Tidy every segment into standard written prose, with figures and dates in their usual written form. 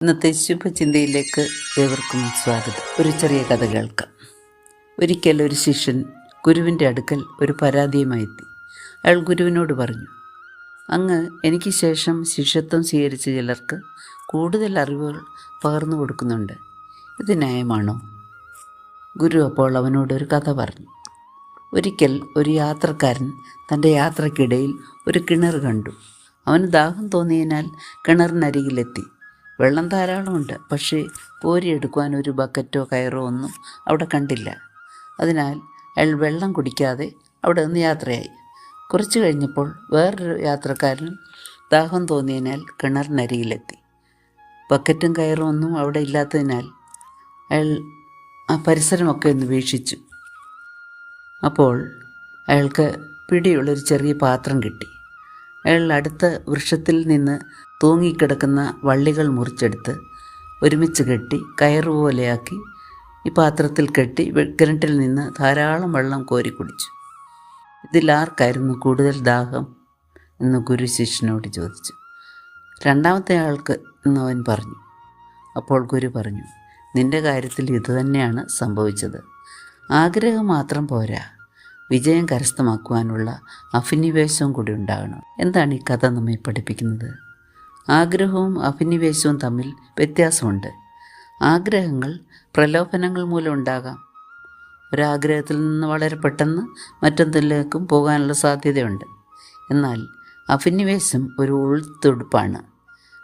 ഇന്നത്തെ ശുഭചിന്തയിലേക്ക് ഏവർക്കും സ്വാഗതം. ഒരു ചെറിയ കഥ കേൾക്കാം. ഒരിക്കൽ ഒരു ശിഷ്യൻ ഗുരുവിൻ്റെ അടുക്കൽ ഒരു പരാതിയുമായി എത്തി. അയാൾ ഗുരുവിനോട് പറഞ്ഞു, അങ്ങ് എനിക്ക് ശേഷം ശിഷ്യത്വം സ്വീകരിച്ച ചിലർക്ക് കൂടുതൽ അറിവുകൾ പകർന്നു കൊടുക്കുന്നുണ്ട്. ഇത് ന്യായമാണോ? ഗുരു അപ്പോൾ അവനോട് ഒരു കഥ പറഞ്ഞു. ഒരിക്കൽ ഒരു യാത്രക്കാരൻ തൻ്റെ യാത്രക്കിടയിൽ ഒരു കിണർ കണ്ടു. അവന് ദാഹം തോന്നിയതിനാൽ കിണറിനരികിലെത്തി. വെള്ളം ധാരാളമുണ്ട്, പക്ഷേ കോരിയെടുക്കുവാൻ ഒരു ബക്കറ്റോ കയറോ ഒന്നും അവിടെ കണ്ടില്ല. അതിനാൽ അയാൾ വെള്ളം കുടിക്കാതെ അവിടെ നിന്ന് യാത്രയായി. കുറച്ച് കഴിഞ്ഞപ്പോൾ വേറൊരു യാത്രക്കാരനും ദാഹം തോന്നിയതിനാൽ കിണറിനരികിലെത്തി. ബക്കറ്റും കയറും ഒന്നും അവിടെ ഇല്ലാത്തതിനാൽ അയാൾ ആ പരിസരമൊക്കെ ഒന്ന് വീക്ഷിച്ചു. അപ്പോൾ അയാൾക്ക് പിടിയുള്ളൊരു ചെറിയ പാത്രം കിട്ടി. അയാൾ അടുത്ത വൃക്ഷത്തിൽ നിന്ന് തൂങ്ങിക്കിടക്കുന്ന വള്ളികൾ മുറിച്ചെടുത്ത് ഒരുമിച്ച് കെട്ടി കയറുപോലെയാക്കി ഈ പാത്രത്തിൽ കെട്ടി കിണറ്റിൽ നിന്ന് ധാരാളം വെള്ളം കോരി കുടിച്ചു. ഇതിലാർക്കായിരുന്നു കൂടുതൽ ദാഹം എന്ന് ഗുരു ശിഷ്യനോട് ചോദിച്ചു. രണ്ടാമത്തെ ആൾക്ക് എന്നവൻ പറഞ്ഞു. അപ്പോൾ ഗുരു പറഞ്ഞു, നിന്റെ കാര്യത്തിൽ ഇതുതന്നെയാണ് സംഭവിച്ചത്. ആഗ്രഹം മാത്രം പോരാ, വിജയം കരസ്ഥമാക്കുവാനുള്ള അഭിനിവേശവും കൂടി ഉണ്ടാകണം. എന്താണ് ഈ കഥ നമ്മെ പഠിപ്പിക്കുന്നത്? ആഗ്രഹവും അഭിനിവേശവും തമ്മിൽ വ്യത്യാസമുണ്ട്. ആഗ്രഹങ്ങൾ പ്രലോഭനങ്ങൾ മൂലം ഉണ്ടാകാം. ഒരാഗ്രഹത്തിൽ നിന്ന് വളരെ പെട്ടെന്ന് മറ്റൊന്നിലേക്കും പോകാനുള്ള സാധ്യതയുണ്ട്. എന്നാൽ അഭിനിവേശം ഒരു ഉൾത്തുടുപ്പാണ്.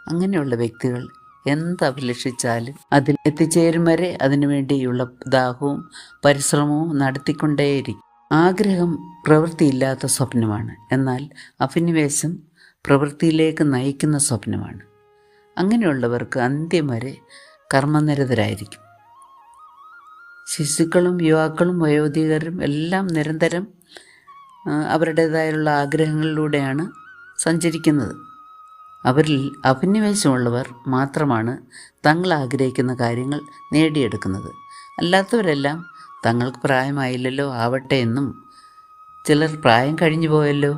അങ്ങനെയുള്ള വ്യക്തികൾ എന്തഭിലഷിച്ചാലും അതിൽ എത്തിച്ചേരും വരെ അതിനുവേണ്ടിയുള്ള ദാഹവും പരിശ്രമവും നടത്തിക്കൊണ്ടേയിരിക്കും. ആഗ്രഹം പ്രവൃത്തിയില്ലാത്ത സ്വപ്നമാണ്, എന്നാൽ അഭിനിവേശം പ്രവൃത്തിയിലേക്ക് നയിക്കുന്ന സ്വപ്നമാണ്. അങ്ങനെയുള്ളവർക്ക് അന്ത്യം വരെ കർമ്മനിരതരായിരിക്കും. ശിശുക്കളും യുവാക്കളും വയോധികരും എല്ലാം നിരന്തരം അവരുടേതായുള്ള ആഗ്രഹങ്ങളിലൂടെയാണ് സഞ്ചരിക്കുന്നത്. അവരിൽ അഭിനിവേശമുള്ളവർ മാത്രമാണ് തങ്ങൾ ആഗ്രഹിക്കുന്ന കാര്യങ്ങൾ നേടിയെടുക്കുന്നത്. അല്ലാത്തവരെല്ലാം തങ്ങൾക്ക് പ്രായമായില്ലല്ലോ, ആവട്ടെ എന്നും ചിലർ പ്രായം കഴിഞ്ഞു പോയല്ലോ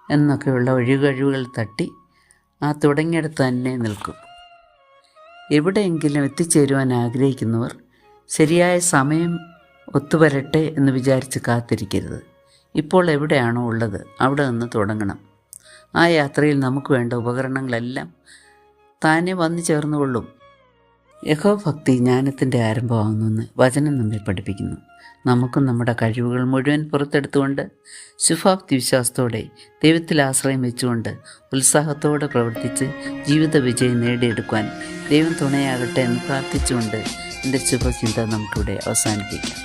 എന്നൊക്കെയുള്ള ഒഴികഴിവുകൾ തട്ടി തുടങ്ങിയിടത്ത് തന്നെ നിൽക്കും. എവിടെയെങ്കിലും എത്തിച്ചേരുവാൻ ആഗ്രഹിക്കുന്നവർ ശരിയായ സമയം ഒത്തുവരട്ടെ എന്ന് വിചാരിച്ച് കാത്തിരിക്കരുത്. ഇപ്പോൾ എവിടെയാണോ ഉള്ളത് അവിടെ നിന്ന് തുടങ്ങണം. ആ യാത്രയിൽ നമുക്ക് വേണ്ട ഉപകരണങ്ങളെല്ലാം താനെ വന്നു ചേർന്നുകൊള്ളും. യഹോഭക്തി ജ്ഞാനത്തിൻ്റെ ആരംഭമാകുന്നുവെന്ന് വചനം നമ്മെ പഠിപ്പിക്കുന്നു. നമുക്കും നമ്മുടെ കഴിവുകൾ മുഴുവൻ പുറത്തെടുത്തുകൊണ്ട് ശുഭാപ്തി വിശ്വാസത്തോടെ ദൈവത്തിൽ ആശ്രയം വെച്ചുകൊണ്ട് ഉത്സാഹത്തോടെ പ്രവർത്തിച്ച് ജീവിത വിജയം നേടിയെടുക്കുവാൻ ദൈവം തുണയാകട്ടെ എന്ന് പ്രാർത്ഥിച്ചുകൊണ്ട് എൻ്റെ ശുഭചിന്ത നമുക്കിവിടെ അവസാനിപ്പിക്കാം.